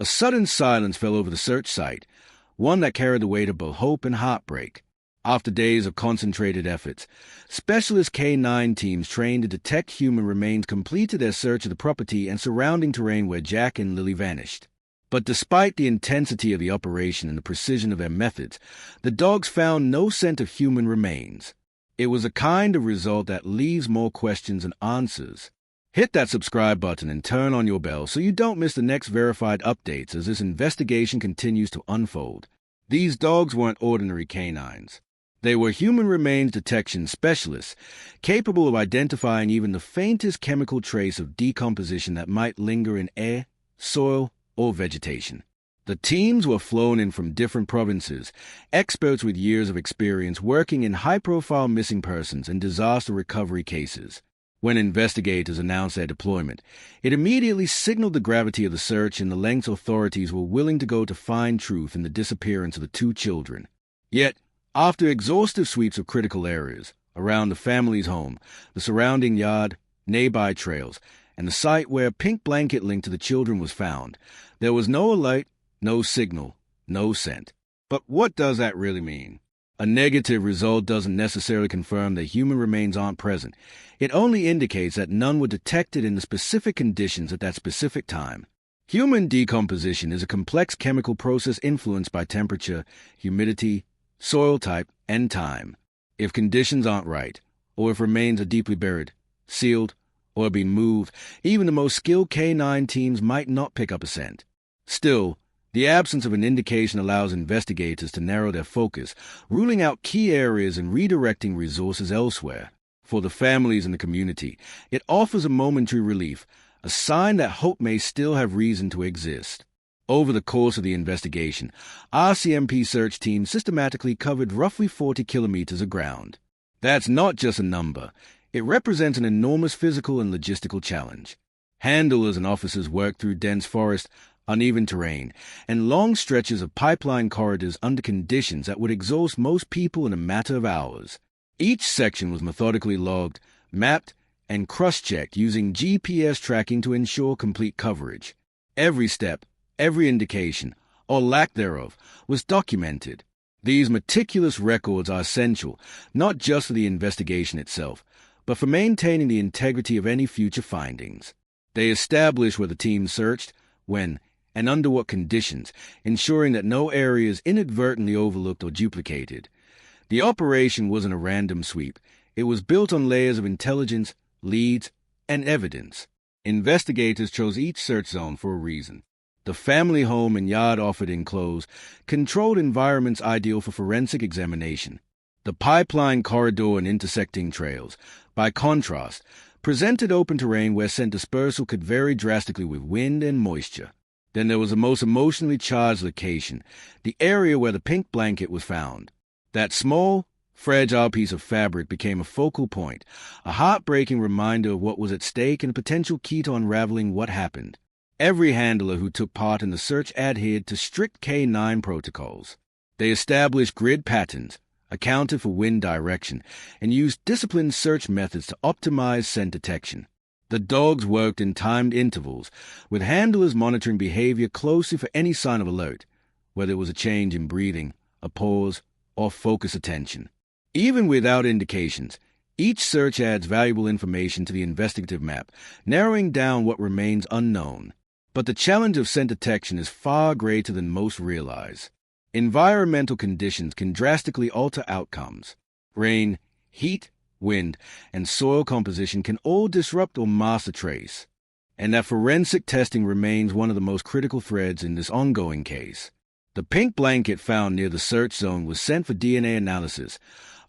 A sudden silence fell over the search site, one that carried the weight of both hope and heartbreak. After days of concentrated efforts, specialist K-9 teams trained to detect human remains completed their search of the property and surrounding terrain where Jack and Lily vanished. But despite the intensity of the operation and the precision of their methods, the dogs found no scent of human remains. It was a kind of result that leaves more questions than answers. Hit that subscribe button and turn on your bell so you don't miss the next verified updates as this investigation continues to unfold. These dogs weren't ordinary canines. They were human remains detection specialists, capable of identifying even the faintest chemical trace of decomposition that might linger in air, soil, or vegetation. The teams were flown in from different provinces, experts with years of experience working in high-profile missing persons and disaster recovery cases. When investigators announced their deployment, it immediately signaled the gravity of the search and the lengths authorities were willing to go to find truth in the disappearance of the two children. Yet, after exhaustive sweeps of critical areas around the family's home, the surrounding yard, nearby trails, and the site where a pink blanket linked to the children was found, there was no alert, no signal, no scent. But what does that really mean? A negative result doesn't necessarily confirm that human remains aren't present. It only indicates that none were detected in the specific conditions at that specific time. Human decomposition is a complex chemical process influenced by temperature, humidity, soil type, and time. If conditions aren't right, or if remains are deeply buried, sealed, or being moved, even the most skilled K-9 teams might not pick up a scent. Still, the absence of an indication allows investigators to narrow their focus, ruling out key areas and redirecting resources elsewhere. For the families and the community, it offers a momentary relief, a sign that hope may still have reason to exist. Over the course of the investigation, RCMP search teams systematically covered roughly 40 kilometers of ground. That's not just a number. It represents an enormous physical and logistical challenge. Handlers and officers worked through dense forest, uneven terrain, and long stretches of pipeline corridors under conditions that would exhaust most people in a matter of hours. Each section was methodically logged, mapped, and cross-checked using GPS tracking to ensure complete coverage. Every step, every indication, or lack thereof, was documented. These meticulous records are essential, not just for the investigation itself, but for maintaining the integrity of any future findings. They establish where the team searched, when, and under what conditions, ensuring that no area is inadvertently overlooked or duplicated. The operation wasn't a random sweep. It was built on layers of intelligence, leads, and evidence. Investigators chose each search zone for a reason. The family home and yard offered enclosed, controlled environments ideal for forensic examination. The pipeline corridor and intersecting trails, by contrast, presented open terrain where scent dispersal could vary drastically with wind and moisture. Then there was the most emotionally charged location, the area where the pink blanket was found. That small, fragile piece of fabric became a focal point, a heartbreaking reminder of what was at stake and a potential key to unraveling what happened. Every handler who took part in the search adhered to strict K-9 protocols. They established grid patterns, accounted for wind direction, and used disciplined search methods to optimize scent detection. The dogs worked in timed intervals, with handlers monitoring behavior closely for any sign of alert, whether it was a change in breathing, a pause, or focus attention. Even without indications, each search adds valuable information to the investigative map, narrowing down what remains unknown. But the challenge of scent detection is far greater than most realize. Environmental conditions can drastically alter outcomes. Rain, heat, wind, and soil composition can all disrupt or mask a trace. And that forensic testing remains one of the most critical threads in this ongoing case. The pink blanket found near the search zone was sent for DNA analysis,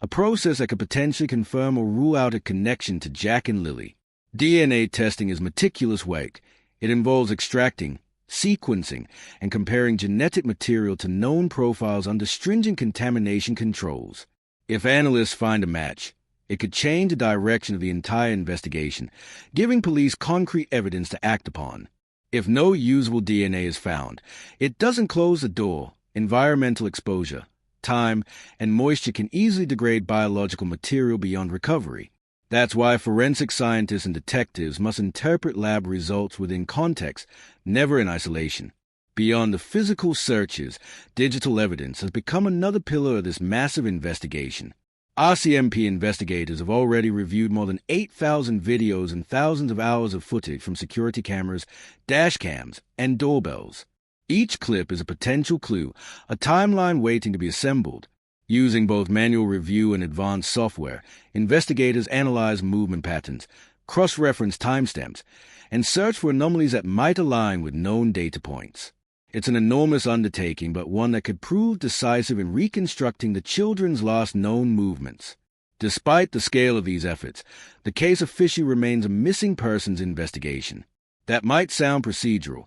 a process that could potentially confirm or rule out a connection to Jack and Lily. DNA testing is meticulous work. It involves extracting, sequencing, and comparing genetic material to known profiles under stringent contamination controls. If analysts find a match, it could change the direction of the entire investigation, giving police concrete evidence to act upon. If no usable DNA is found, it doesn't close the door. Environmental exposure, time, and moisture can easily degrade biological material beyond recovery. That's why forensic scientists and detectives must interpret lab results within context, never in isolation. Beyond the physical searches, digital evidence has become another pillar of this massive investigation. RCMP investigators have already reviewed more than 8,000 videos and thousands of hours of footage from security cameras, dash cams, and doorbells. Each clip is a potential clue, a timeline waiting to be assembled. Using both manual review and advanced software, investigators analyze movement patterns, cross-reference timestamps, and search for anomalies that might align with known data points. It's an enormous undertaking, but one that could prove decisive in reconstructing the children's last known movements. Despite the scale of these efforts, the case officially remains a missing persons investigation. That might sound procedural,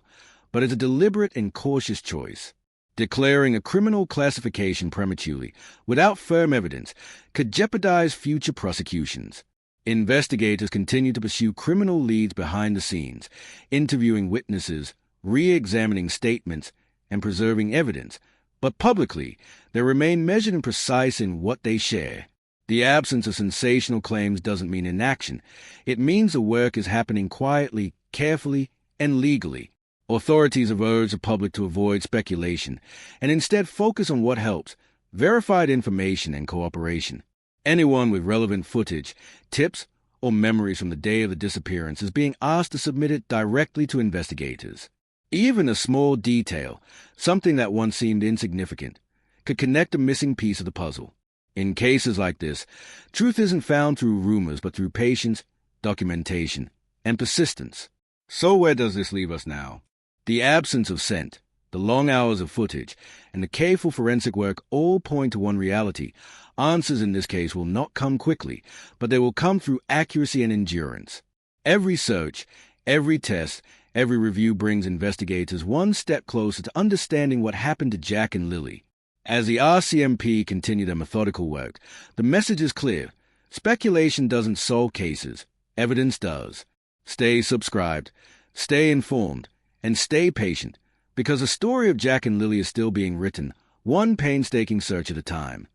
but it's a deliberate and cautious choice. Declaring a criminal classification prematurely, without firm evidence, could jeopardize future prosecutions. Investigators continue to pursue criminal leads behind the scenes, interviewing witnesses, re-examining statements, and preserving evidence, but publicly, they remain measured and precise in what they share. The absence of sensational claims doesn't mean inaction. It means the work is happening quietly, carefully, and legally. Authorities have urged the public to avoid speculation and instead focus on what helps: verified information and cooperation. Anyone with relevant footage, tips, or memories from the day of the disappearance is being asked to submit it directly to investigators. Even a small detail, something that once seemed insignificant, could connect a missing piece of the puzzle. In cases like this, truth isn't found through rumors but through patience, documentation, and persistence. So where does this leave us now? The absence of scent, the long hours of footage, and the careful forensic work all point to one reality. Answers in this case will not come quickly, but they will come through accuracy and endurance. Every search, every test, every review brings investigators one step closer to understanding what happened to Jack and Lily. As the RCMP continue their methodical work, the message is clear. Speculation doesn't solve cases. Evidence does. Stay subscribed, stay informed, and stay patient, because the story of Jack and Lily is still being written, one painstaking search at a time.